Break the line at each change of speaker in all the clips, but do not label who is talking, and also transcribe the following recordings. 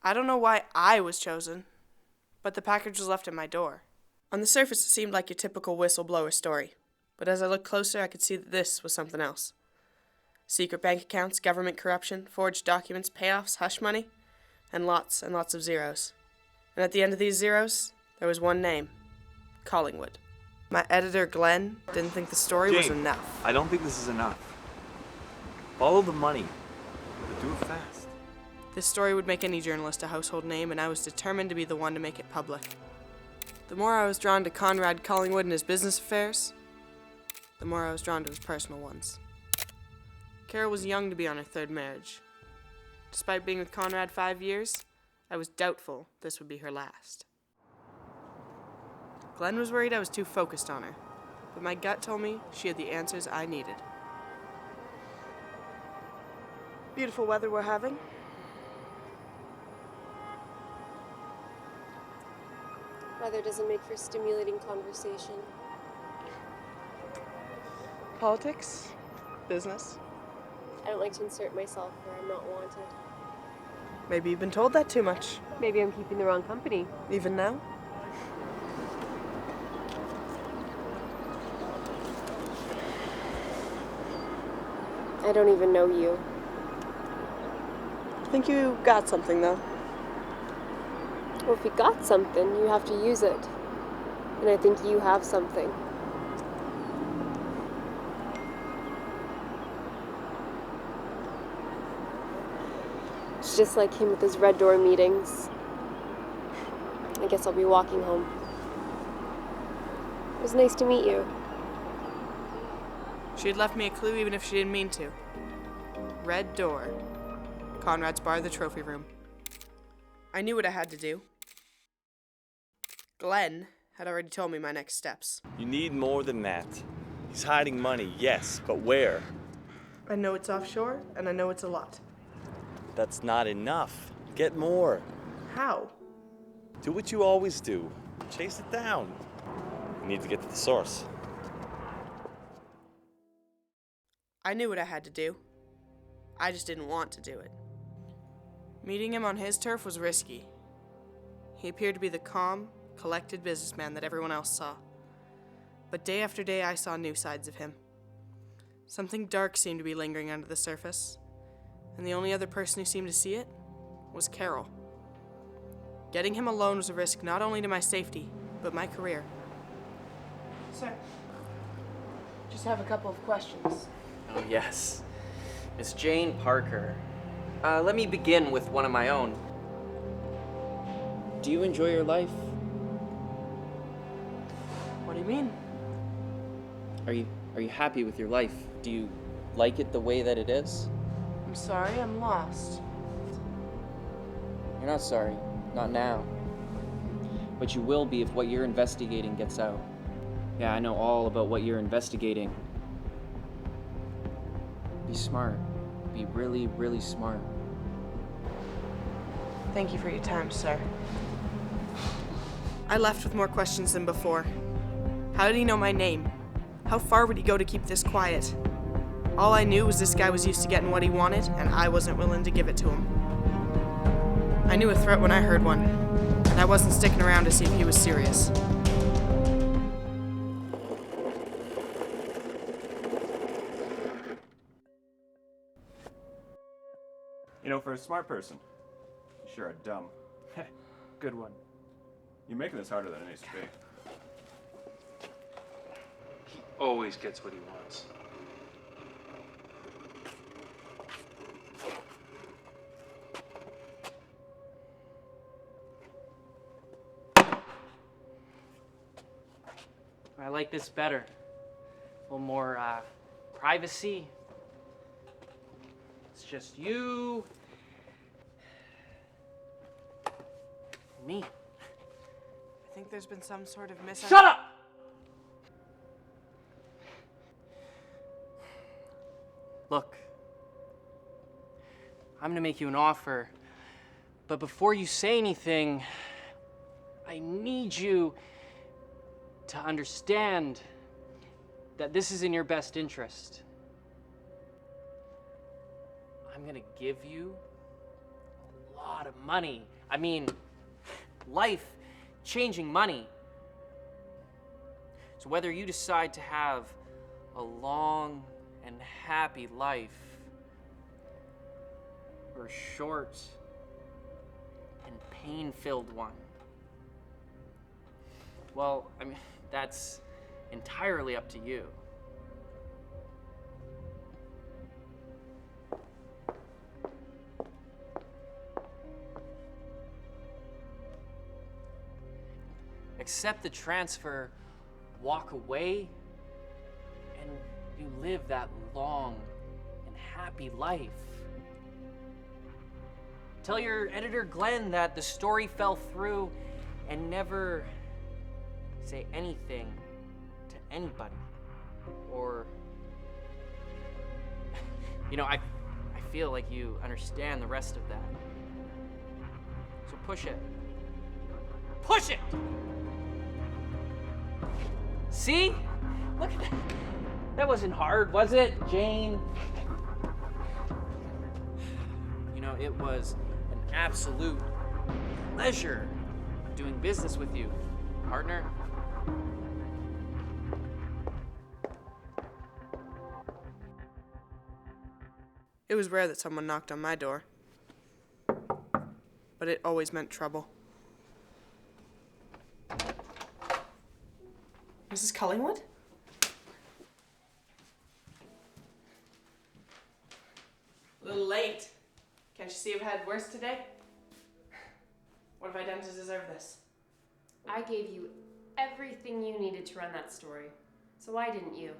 I don't know why I was chosen, but the package was left at my door. On the surface, it seemed like your typical whistleblower story, but as I looked closer, I could see that this was something else. Secret bank accounts, government corruption, forged documents, payoffs, hush money, and lots of zeros. And at the end of these zeros, there was one name, Collingwood. My editor, Glenn, didn't think the story was enough.
I don't think this is enough. Follow the money, but do it fast.
This story would make any journalist a household name, and I was determined to be the one to make it public. The more I was drawn to Conrad Collingwood and his business affairs, the more I was drawn to his personal ones. Carol was young to be on her third marriage. Despite being with Conrad 5 years, I was doubtful this would be her last. Glenn was worried I was too focused on her, but my gut told me she had the answers I needed. Beautiful weather we're having.
Weather doesn't make for stimulating conversation.
Politics? Business?
I don't like to insert myself where I'm not wanted.
Maybe you've been told that too much.
Maybe I'm keeping the wrong company.
Even now?
I don't even know you.
I think you got something, though.
Well, if you got something, you have to use it. And I think you have something. It's just like him with his Red Door meetings. I guess I'll be walking home. It was nice to meet you.
She had left me a clue even if she didn't mean to. Red Door. Conrad's bar, the trophy room. I knew what I had to do. Glenn had already told me my next steps.
You need more than that. He's hiding money, yes, but where?
I know it's offshore, and I know it's a lot.
That's not enough. Get more.
How?
Do what you always do. Chase it down. You need to get to the source.
I knew what I had to do. I just didn't want to do it. Meeting him on his turf was risky. He appeared to be the calm, collected businessman that everyone else saw. But day after day, I saw new sides of him. Something dark seemed to be lingering under the surface, and the only other person who seemed to see it was Carol. Getting him alone was a risk not only to my safety, but my career. Sir, just have a couple of questions.
Oh, yes. Miss Jane Parker. Let me begin with one of my own. Do you enjoy your life?
What do you mean?
Are you happy with your life? Do you like it the way that it is?
I'm sorry, I'm lost.
You're not sorry. Not now. But you will be if what you're investigating gets out. Yeah, I know all about what you're investigating. Be smart. Be really, really smart.
Thank you for your time, sir. I left with more questions than before. How did he know my name? How far would he go to keep this quiet? All I knew was this guy was used to getting what he wanted, and I wasn't willing to give it to him. I knew a threat when I heard one, and I wasn't sticking around to see if he was serious.
You know, for a smart person, you sure are dumb.
Good one.
You're making this harder than it needs to be.
He always gets what he wants. I like this better. A little more privacy. It's just you and me.
I think there's been some sort of
Shut up! Look, I'm gonna make you an offer, but before you say anything, I need you to understand that this is in your best interest. I'm gonna give you a lot of money. I mean, life-changing money. So whether you decide to have a long and happy life, or a short and pain-filled one, well, I mean, that's entirely up to you. Accept the transfer, walk away, and you live that long and happy life. Tell your editor, Glenn, that the story fell through, and never say anything to anybody. Or, you know, I feel like you understand the rest of that. So push it. Push it! See? Look at that. That wasn't hard, was it, Jane? You know, it was an absolute pleasure doing business with you, partner.
It was rare that someone knocked on my door, but it always meant trouble. Mrs. Collingwood? A little late. Can't you see I've had worse today? What have I done to deserve this?
I gave you everything you needed to run that story. So why didn't you?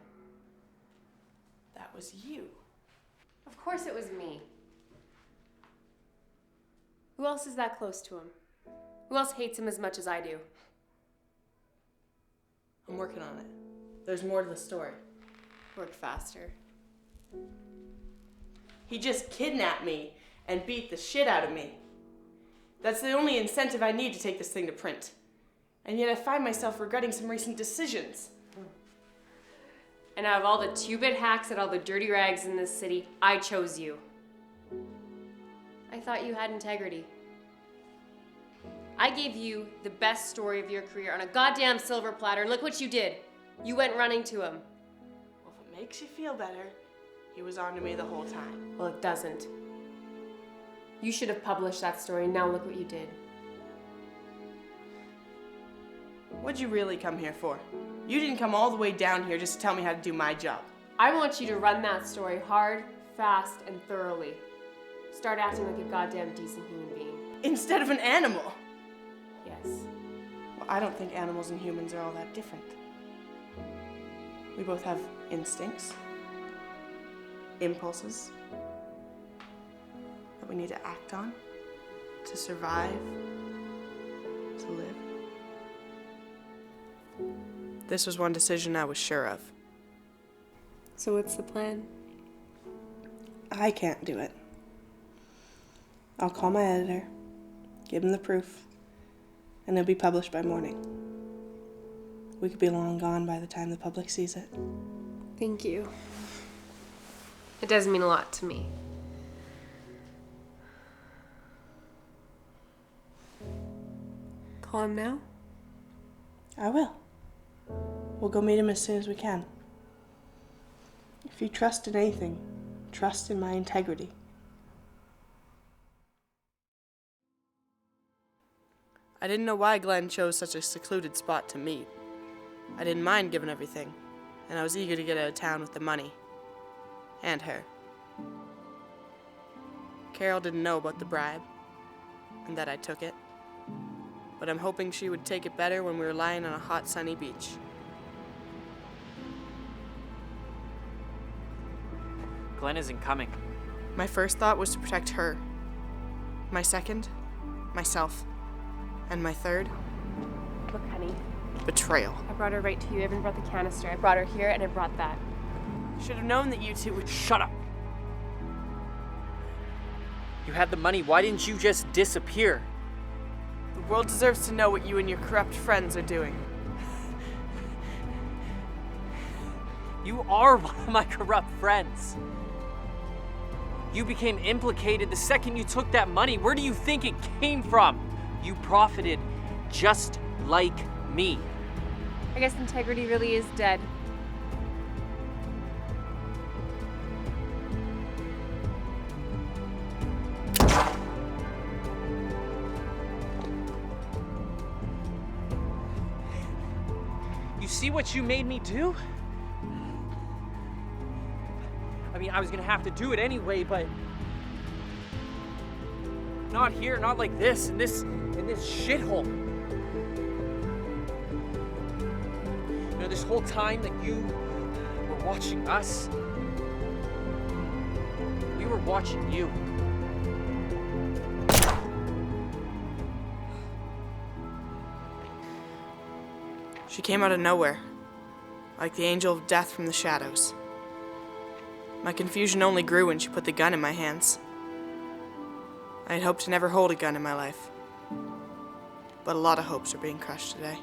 That was you.
Of course it was me. Who else is that close to him? Who else hates him as much as I do?
I'm working on it. There's more to the story.
Work faster.
He just kidnapped me and beat the shit out of me. That's the only incentive I need to take this thing to print. And yet I find myself regretting some recent decisions.
And out of all the two-bit hacks and all the dirty rags in this city, I chose you. I thought you had integrity. I gave you the best story of your career on a goddamn silver platter, and look what you did. You went running to him.
Well, if it makes you feel better, he was on to me the whole time.
Well, it doesn't. You should have published that story, and now look what you did.
What'd you really come here for? You didn't come all the way down here just to tell me how to do my job.
I want you to run that story hard, fast, and thoroughly. Start acting like a goddamn decent human being.
Instead of an animal.
Yes.
Well, I don't think animals and humans are all that different. We both have instincts, impulses that we need to act on, to survive, to live. This was one decision I was sure of.
So what's the plan?
I can't do it. I'll call my editor, give him the proof, and it'll be published by morning. We could be long gone by the time the public sees it.
Thank you. It does mean a lot to me. Call him now?
I will. We'll go meet him as soon as we can. If you trust in anything, trust in my integrity. I didn't know why Glenn chose such a secluded spot to meet. I didn't mind giving everything, and I was eager to get out of town with the money. And her. Carol didn't know about the bribe, and that I took it. But I'm hoping she would take it better when we were lying on a hot, sunny beach.
Glenn isn't coming.
My first thought was to protect her. My second, myself. And my third,
Look, honey,
betrayal.
I brought her right to you. I even brought the canister. I brought her here, and I brought that.
Should have known that you two would.
Shut up! You had the money, why didn't you just disappear?
The world deserves to know what you and your corrupt friends are doing.
You are one of my corrupt friends. You became implicated the second you took that money. Where do you think it came from? You profited just like me.
I guess integrity really is dead.
You see what you made me do? I mean, I was gonna have to do it anyway, but not here, not like this, in this shithole. You know, this whole time that you were watching us, we were watching you.
She came out of nowhere, like the angel of death from the shadows. My confusion only grew when she put the gun in my hands. I had hoped to never hold a gun in my life, but a lot of hopes are being crushed today.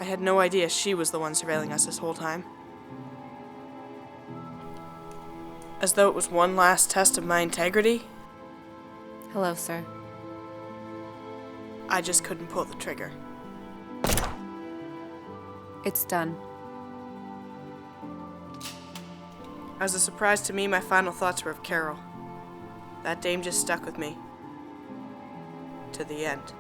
I had no idea she was the one surveilling us this whole time. As though it was one last test of my integrity,
Hello, sir.
I just couldn't pull the trigger.
It's done.
As a surprise to me, my final thoughts were of Carol. That dame just stuck with me. To the end.